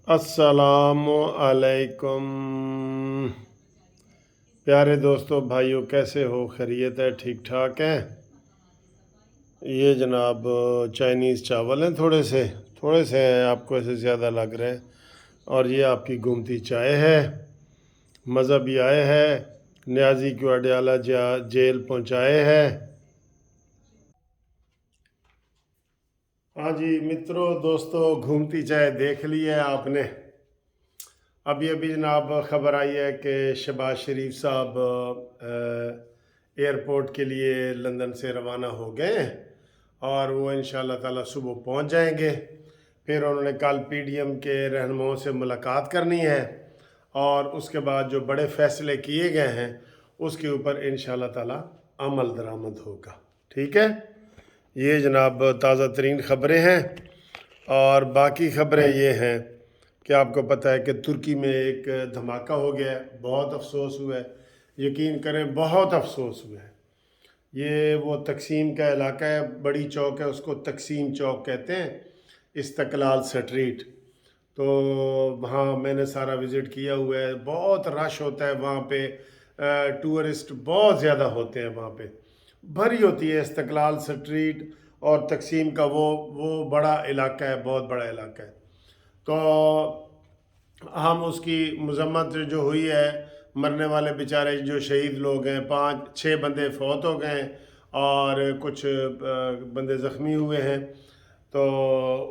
अस्सलाम अलैकुम प्यारे दोस्तों भाइयों, कैसे हो? खैरियत है? ठीक ठाक हैं? ये जनाब चाइनीज़ चावल हैं, थोड़े से हैं, आपको ऐसे ज़्यादा लग रहे हैं। और ये आपकी गोमती चाय है। मज़ा भी आए है, न्याजी को अडयाला जेल पहुंचाए है। हाँ जी मित्रों, दोस्तों, घूमती चाय देख ली है आपने। अभी अभी जनाब ख़बर आई है कि शहबाज शरीफ साहब एयरपोर्ट के लिए लंदन से रवाना हो गए हैं और वो इंशाल्लाह ताला सुबह पहुंच जाएंगे। फिर उन्होंने कल पीडीएम के रहनुमाओं से मुलाकात करनी है और उसके बाद जो बड़े फ़ैसले किए गए हैं उसके ऊपर इंशाल्लाह ताला अमल दरामद होगा। ठीक है, ये जनाब ताज़ा तरीन ख़बरें हैं। और बाकी ख़बरें ये हैं कि आपको पता है कि तुर्की में एक धमाका हो गया है। बहुत अफसोस हुआ है, यकीन करें बहुत अफसोस हुआ है। ये वो तकसीम का इलाका है, बड़ी चौक है, उसको तकसीम चौक कहते हैं, इस्तकलाल स्ट्रीट। तो वहाँ मैंने सारा विज़िट किया हुआ है। बहुत रश होता है वहाँ पे, टूरिस्ट बहुत ज़्यादा होते हैं वहाँ पे, भरी होती है इस्तकलाल स्ट्रीट। और तकसीम का वो बड़ा इलाका है, बहुत बड़ा इलाका है। तो हम उसकी मजम्मत जो हुई है, मरने वाले बेचारे जो शहीद लोग हैं, 5-6 बंदे फौत हो गए और कुछ बंदे ज़ख्मी हुए हैं। तो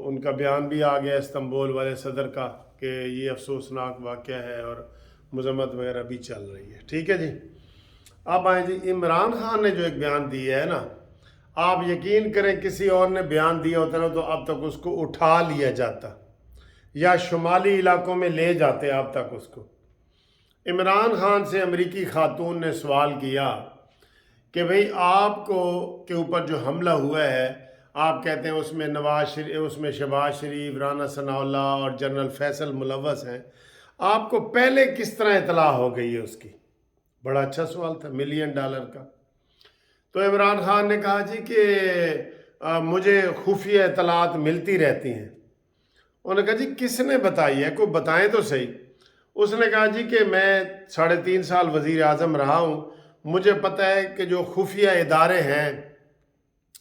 उनका बयान भी आ गया इस्तांबुल वाले सदर का कि ये अफसोसनाक वाक़या है और मजम्मत वगैरह भी चल रही है। ठीक है जी। अब आए जी, इमरान खान ने जो एक बयान दिया है ना, आप यकीन करें किसी और ने बयान दिया होता ना तो अब तक उसको उठा लिया जाता या शुमाली इलाकों में ले जाते आप तक उसको। इमरान खान से अमेरिकी खातून ने सवाल किया कि भाई आपको के ऊपर जो हमला हुआ है, आप कहते हैं उसमें शहबाज शरीफ, राना सनाउल्लाह और जनरल फैसल मुलव्वस हैं, आपको पहले किस तरह इतला हो गई है उसकी? बड़ा अच्छा सवाल था, $1,000,000 का। तो इमरान खान ने कहा जी कि मुझे खुफिया इतलात मिलती रहती हैं। उन्होंने कहा जी किसने बताई है, कोई बताएं तो सही। उसने कहा जी कि मैं 3.5 साल वज़ीर आज़म रहा हूँ, मुझे पता है कि जो खुफिया इदारे हैं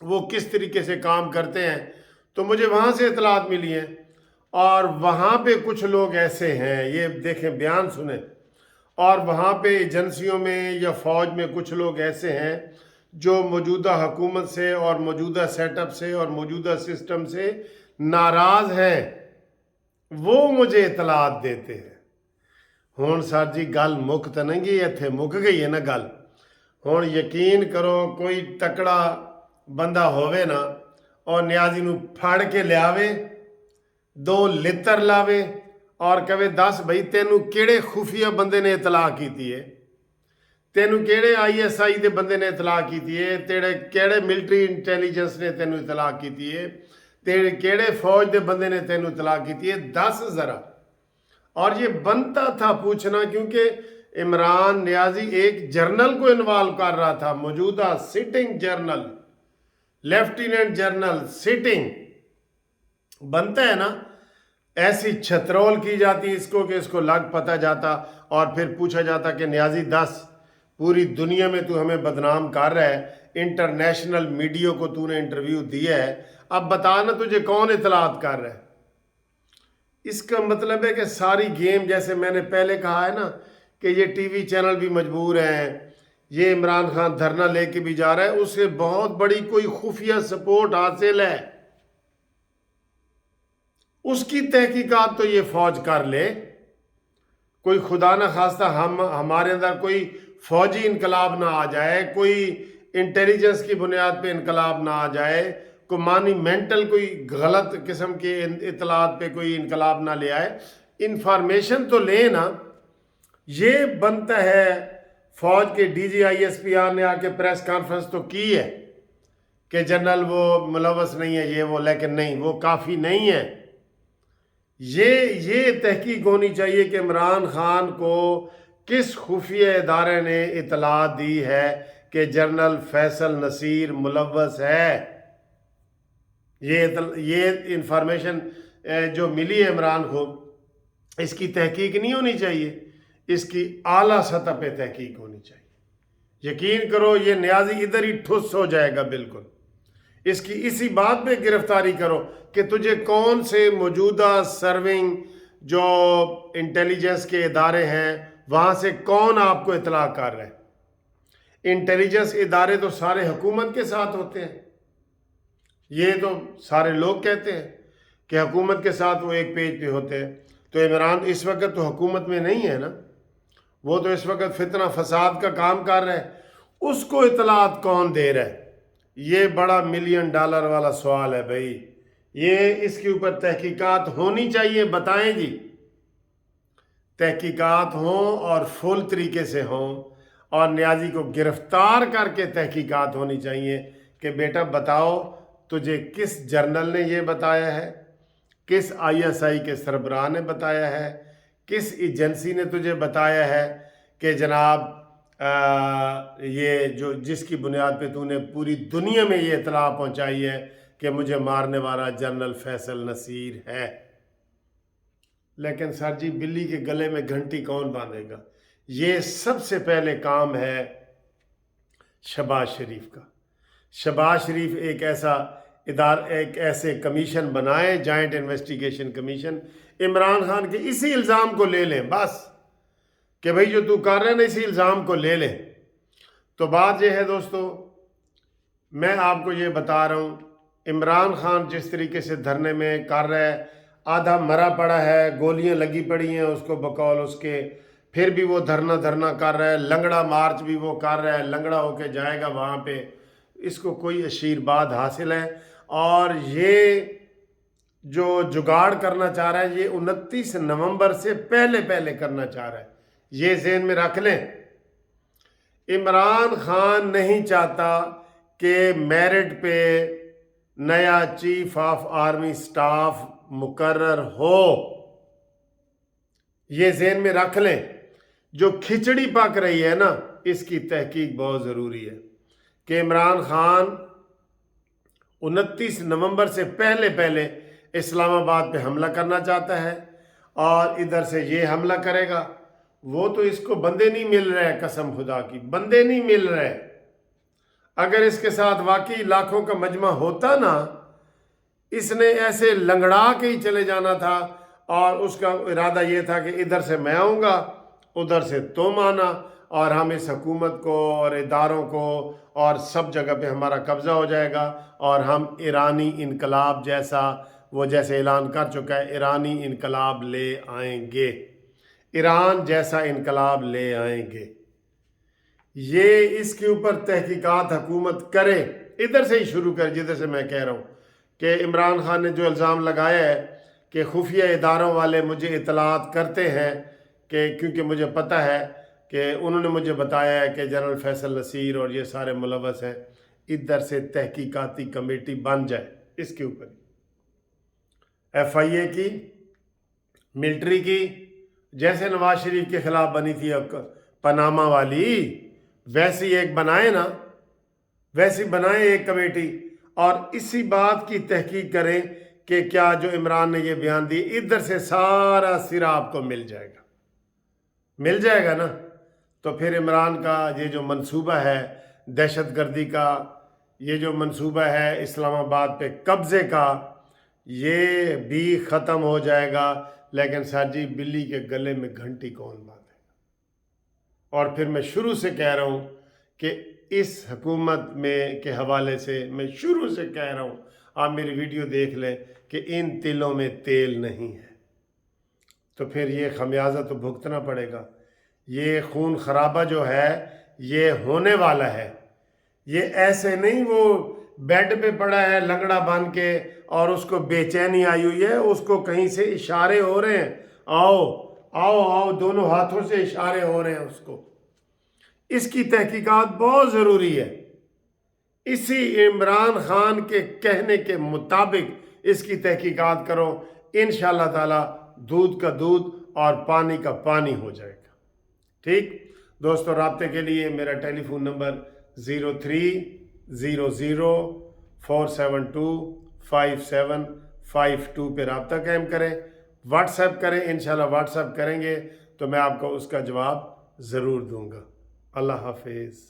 वो किस तरीके से काम करते हैं, तो मुझे वहाँ से इतलात मिली हैं। और वहाँ पे कुछ लोग ऐसे हैं, ये देखें बयान सुने, और वहाँ पे एजेंसियों में या फ़ौज में कुछ लोग ऐसे हैं जो मौजूदा हुकूमत से और मौजूदा सेटअप से और मौजूदा सिस्टम से नाराज़ हैं, वो मुझे इतलात देते हैं। हुण सर जी गल मुक तो नहीं गई, इत्थे मुक गई है ना गल। हुण यकीन करो कोई तकड़ा बंदा होवे ना और न्याजी नूं फड़ के लियावे, 2 लित्तर लावे और कहे दस बई तेनू किहड़े खुफिया बंदे ने इतला कीती है, तेनू किहड़े ISI दे बंदे ने इतला कीती है, तेरे किहड़े मिलिट्री इंटैलीजेंस ने तेनू इतला कीती है, तेरे किहड़े फौज दे बंदे ने तेनू इतला कीती है, दस ज़रा। और ये बनता था पूछना, क्योंकि इमरान न्याजी एक जर्नल को इन्वॉल्व कर रहा था, मौजूदा sitting journal, lieutenant general sitting. बनता है ना, ऐसी छतरोल की जाती इसको कि इसको लग पता जाता और फिर पूछा जाता कि न्याजी दस, पूरी दुनिया में तू हमें बदनाम कर रहा है, इंटरनेशनल मीडिया को तूने इंटरव्यू दिया है, अब बता ना तुझे कौन इतलात कर रहा है। इसका मतलब है कि सारी गेम, जैसे मैंने पहले कहा है ना कि ये टीवी चैनल भी मजबूर हैं, ये इमरान खान धरना लेके भी जा रहा है, उससे बहुत बड़ी कोई खुफिया सपोर्ट हासिल है, उसकी तहकीकात तो ये फौज कर ले। कोई खुदा न खास्ता हमारे अंदर कोई फौजी इनकलाब ना आ जाए, कोई इंटेलिजेंस की बुनियाद पे इनकलाब ना आ जाए, कोई मानीमेंटल कोई गलत किस्म के इतलात पे कोई इनकलाब ना ले आए, इंफॉर्मेशन तो ले ना। ये बनता है, फौज के DGISPR ने आके प्रेस कॉन्फ्रेंस तो की है कि जनरल वो मुलव्वस नहीं है ये वो, लेकिन नहीं, वो काफ़ी नहीं है। ये तहकीक होनी चाहिए कि इमरान खान को किस खुफिया इदारे ने इतला दी है कि जनरल फैसल नसीर मुलव्वस है। ये इंफॉर्मेशन जो मिली है इमरान को, इसकी तहकीक नहीं होनी चाहिए, इसकी आला सतह पे तहकीक होनी चाहिए। यकीन करो ये न्याजी इधर ही ठुस हो जाएगा बिल्कुल। इसकी इसी बात पे गिरफ्तारी करो कि तुझे कौन से मौजूदा सर्विंग जो इंटेलिजेंस के इदारे हैं वहाँ से कौन आपको इतला कर रहे हैं। इंटेलिजेंस इदारे तो सारे हुकूमत के साथ होते हैं, ये तो सारे लोग कहते हैं कि हुकूमत के साथ वो एक पेज पे होते हैं। तो इमरान इस वक्त तो हुकूमत में नहीं है ना, वो तो इस वक्त फितना फसाद का काम कर रहा है। उसको इतलात कौन दे रहा है, ये बड़ा $1 मिलियन वाला सवाल है भाई। ये इसके ऊपर तहकीकात होनी चाहिए, बताएं जी, तहकीकात हों और फुल तरीके से हों, और न्याजी को गिरफ्तार करके तहकीकात होनी चाहिए कि बेटा बताओ तुझे किस जर्नल ने ये बताया है, किस ISI के सरबराह ने बताया है, किस एजेंसी ने तुझे बताया है कि जनाब ये जो जिसकी बुनियाद पे तूने पूरी दुनिया में ये इतला पहुंचाई है कि मुझे मारने वाला जनरल फैसल नसीर है। लेकिन सर जी बिल्ली के गले में घंटी कौन बांधेगा। ये सबसे पहले काम है शहबाज शरीफ का। शहबाज शरीफ एक ऐसे कमीशन बनाए, joint investigation commission, Imran Khan के इसी इल्ज़ाम को ले लें बस, कि भाई जो तू कर रहे हैं ना इसी इल्ज़ाम को ले लें। तो बात यह है दोस्तों, मैं आपको ये बता रहा हूँ, इमरान खान जिस तरीके से धरने में कर रहा है, आधा मरा पड़ा है, गोलियां लगी पड़ी हैं उसको बकौल उसके, फिर भी वो धरना कर रहा है, लंगड़ा मार्च भी वो कर रहा है, लंगड़ा होके जाएगा वहाँ पे, इसको कोई आशीर्वाद हासिल है। और ये जो जुगाड़ करना चाह रहा है ये 29 नवंबर से पहले करना चाह रहा है, ये ज़हन में रख लें। इमरान खान नहीं चाहता कि मेरिट पे नया चीफ ऑफ आर्मी स्टाफ मुकर्रर हो, ये ज़हन में रख लें। जो खिचड़ी पक रही है ना, इसकी तहकीक बहुत ज़रूरी है कि इमरान खान 29 नवंबर से पहले इस्लामाबाद पे हमला करना चाहता है, और इधर से ये हमला करेगा। वो तो इसको बंदे नहीं मिल रहे, कसम खुदा की बंदे नहीं मिल रहे। अगर इसके साथ वाकई लाखों का मजमा होता ना, इसने ऐसे लंगड़ा के ही चले जाना था, और उसका इरादा ये था कि इधर से मैं आऊँगा, उधर से तुम आना, और हम इस हुकूमत को और इदारों को और सब जगह पे हमारा कब्ज़ा हो जाएगा, और हम ईरानी इनकलाब जैसा, वो जैसे ऐलान कर चुका है, ईरानी इनकलाब ले आएंगे, ईरान जैसा इनकलाब ले आएंगे। ये इसके ऊपर तहकीकात हुकूमत करे, इधर से ही शुरू करे, जिधर से मैं कह रहा हूँ कि इमरान खान ने जो इल्ज़ाम लगाया है कि खुफिया इदारों वाले मुझे इतलात करते हैं, कि क्योंकि मुझे पता है कि उन्होंने मुझे बताया है कि जनरल फैसल नसीर और ये सारे मुलव्वस हैं, इधर से तहकीकाती कमेटी बन जाए इसके ऊपर, FIA की, मिलिट्री की, जैसे नवाज शरीफ के खिलाफ बनी थी पनामा वाली, वैसी एक बनाए ना, वैसी बनाए एक कमेटी, और इसी बात की तहकीक करें कि क्या जो इमरान ने ये बयान दी, इधर से सारा सिरा आपको मिल जाएगा ना। तो फिर इमरान का ये जो मंसूबा है दहशतगर्दी का, ये जो मंसूबा है इस्लामाबाद पे कब्ज़े का, ये भी ख़त्म हो जाएगा। लेकिन सर जी बिल्ली के गले में घंटी कौन बांधेगा। और फिर मैं शुरू से कह रहा हूँ कि इस हुकूमत में के हवाले से मैं शुरू से कह रहा हूँ, आप मेरी वीडियो देख लें कि इन तिलों में तेल नहीं है, तो फिर ये खमियाजा तो भुगतना पड़ेगा। ये खून खराबा जो है ये होने वाला है। ये ऐसे नहीं वो बेड पे पड़ा है लंगड़ा बन के और उसको बेचैनी आई हुई है, उसको कहीं से इशारे हो रहे हैं, आओ आओ आओ, दोनों हाथों से इशारे हो रहे हैं उसको। इसकी तहकीकात बहुत ज़रूरी है। इसी इमरान खान के कहने के मुताबिक इसकी तहकीकात करो, इंशाअल्लाह ताला दूध का दूध और पानी का पानी हो जाएगा। ठीक दोस्तों, राब्ते के लिए मेरा टेलीफोन नंबर 030047255752 पे रब्ता कायम करें, व्हाट्सएप करें, इंशाल्लाह व्हाट्सएप करेंगे तो मैं आपको उसका जवाब ज़रूर दूंगा। अल्लाह हाफिज़।